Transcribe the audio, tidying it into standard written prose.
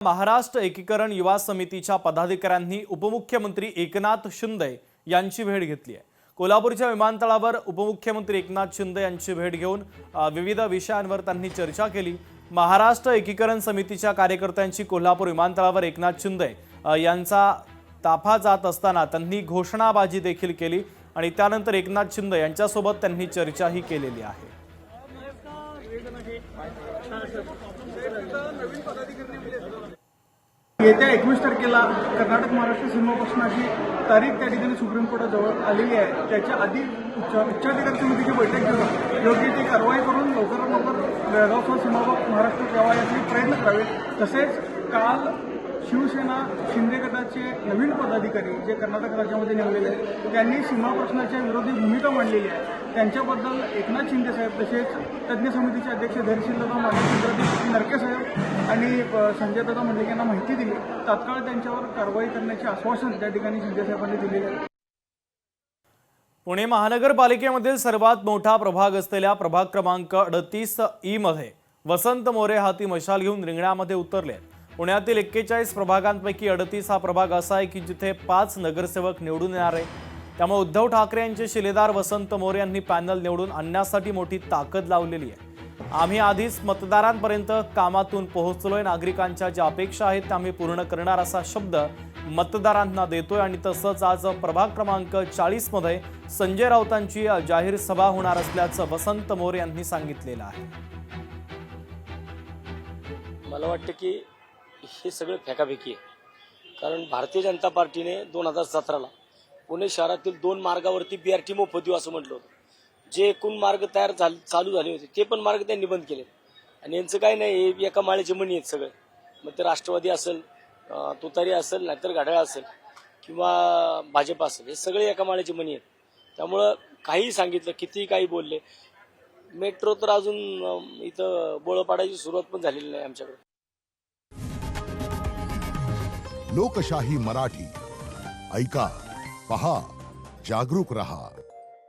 महाराष्ट्र एकीकरण युवा समितीच्या पदाधिकाऱ्यांनी उपमुख्यमंत्री एकनाथ शिंदे यांची भेट घेतली आहे। कोल्हापूरच्या विमानतळावर उपमुख्यमंत्री एकनाथ शिंदे यांची भेट घेऊन विविध विषयांवर त्यांनी चर्चा केली। महाराष्ट्र एकीकरण समितीच्या कार्यकर्त्यांची कोल्हापूर विमानतळावर एकनाथ शिंदे यांचा ताफा जात असताना त्यांनी घोषणाबाजी देखील केली आणि त्यानंतर एकनाथ शिंदे यांच्यासोबत त्यांनी चर्चाही केलेली आहे। येत्या 21 तारखेला कर्नाटक महाराष्ट्र सीमाप्रश्नाची तारीख त्या ठिकाणी सुप्रीम कोर्टात जवळ आलेली आहे। त्याच्या आधी उच्चाधिकार समितीची बैठक घेऊन योग्य ती कारवाई करून लवकरात लवकर बेळगावसह सीमाभाग महाराष्ट्रात यावा याचे प्रयत्न करावे। तसेच काल शिवसेना शिंदे गटाचे नवीन पदाधिकारी जे कर्नाटक राज्यामध्ये नेमलेले आहेत त्यांनी सीमा प्रश्नाच्या विरोधी भूमिका मांडलेली आहे। त्यांच्याबद्दल एकनाथ शिंदे साहेब तसेच तज्ज्ञ समितीचे अध्यक्ष धैर्यशीलदादा माने नरके साहेब आणि संजय दादा मंडलिक यांना माहिती दिली। तात्काळ त्यांच्यावर कारवाई करण्याचे आश्वासन त्या ठिकाणी शिंदे साहेबांनी दिलेले आहे। पुणे महानगरपालिकेमधील सर्वात मोठा प्रभाग असलेल्या प्रभाग क्रमांक 38E मध्ये वसंत मोरे हाती मशाल घेऊन रिंगणामध्ये उतरले। पुण्यातील 41 प्रभागांपैकी 38 हा प्रभाग असा आहे की जिथे 5 नगरसेवक निवडून येणार आहे। त्यामुळे उद्धव ठाकरे यांचे शिलेदार वसंत मोरे यांनी पॅनल निवडून आणण्यासाठी मोठी ताकद लावलेली आहे। आम्ही आधीच मतदारांपर्यंत कामातून पोहोचलोय, नागरिकांच्या ज्या अपेक्षा आहेत त्या आम्ही पूर्ण करणार असा शब्द मतदारांना देतोय। आणि तसंच आज प्रभाग क्रमांक 40 मध्ये संजय राऊतांची जाहीर सभा होणार असल्याचं वसंत मोरे यांनी सांगितलेलं आहे। मला वाटतं की हे सगळं फेकाफेकी आहे, कारण भारतीय जनता पार्टीने 2017ला पुणे शहरातील 2 मार्गावरती BRT मोफत देऊ असं म्हटलं होतं। जे एकूण मार्ग चालू झाले होते ते पण मार्ग त्यांनी बंद केले। आणि यांचं काय नाही, हे एका माळेचे मणी आहेत सगळे। मग ते राष्ट्रवादी असेल, तुतारी असेल, नाहीतर घड्याळ असेल किंवा भाजप असेल, हे सगळे एका माळेचे मणी आहेत। त्यामुळं काही सांगितलं, किती काही बोलले, मेट्रो तर अजून इथं बोळ पाडायची सुरुवात पण झालेली नाही आमच्याकडे। लोकशाही मराठी ऐका, पहा, जागरूक रहा।